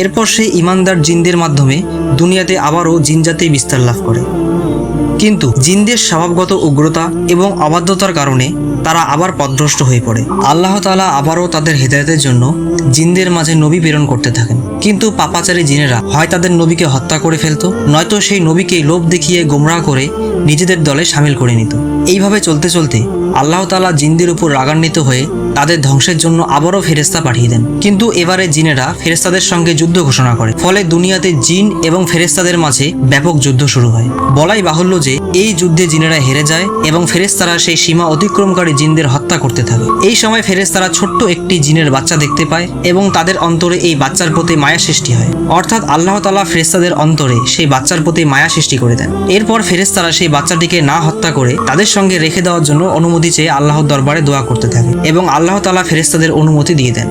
এরপর সে ইমানদার জিনদের মাধ্যমে দুনিয়াতে আবারও জিনজাতি বিস্তার লাভ করে। কিন্তু জিনদের স্বভাবগত উগ্রতা এবং অবাধ্যতার কারণে তারা আবার পথভ্রষ্ট হয়ে পড়ে। আল্লাহ তাআলা আবারও তাদের হেদায়েতের জন্য জিনদের মাঝে নবী প্রেরণ করতে থাকেন, কিন্তু পাপাচারী জিনেরা হয় তাদের নবীকে হত্যা করে ফেলতো, নয়তো সেই নবীকে লোভ দেখিয়ে গোমরাহ করে নিজেদের দলে সামিল করে নিত। এইভাবে চলতে চলতে আল্লাহ তাআলা জিনদের উপর রাগান্বিত হয়ে তাদের ধ্বংসের জন্য আবারও ফেরেশতা পাঠিয়ে দেন। কিন্তু এবারে জিনেরা ফেরেশতাদের সঙ্গে যুদ্ধ ঘোষণা করে, ফলে দুনিয়াতে জিন এবং ফেরেশতাদের মাঝে ব্যাপক যুদ্ধ শুরু হয়। বলাই বাহুল্য যে এই যুদ্ধে জিনেরা হেরে যায় এবং ফেরেশতারা সেই সীমা অতিক্রমকারী জিনদের হত্যা করতে থাকে। এই সময় ফেরেশতারা ছোট্ট একটি জিনের বাচ্চা দেখতে পায় এবং তাদের অন্তরে এই বাচ্চার প্রতি মায়া সৃষ্টি হয়, অর্থাৎ আল্লাহ তাআলা ফেরেশতাদের অন্তরে সেই বাচ্চার প্রতি মায়া সৃষ্টি করে দেন। এরপর ফেরেশতারা সেই বাচ্চাটিকে না হত্যা করে তাদের সঙ্গে রেখে দেওয়ার জন্য অনুমতি চেয়ে আল্লাহর দরবারে দোয়া করতে থাকে এবং আল্লাহ তাআলা ফেরেশতাদের অনুমতি দিয়ে দেন।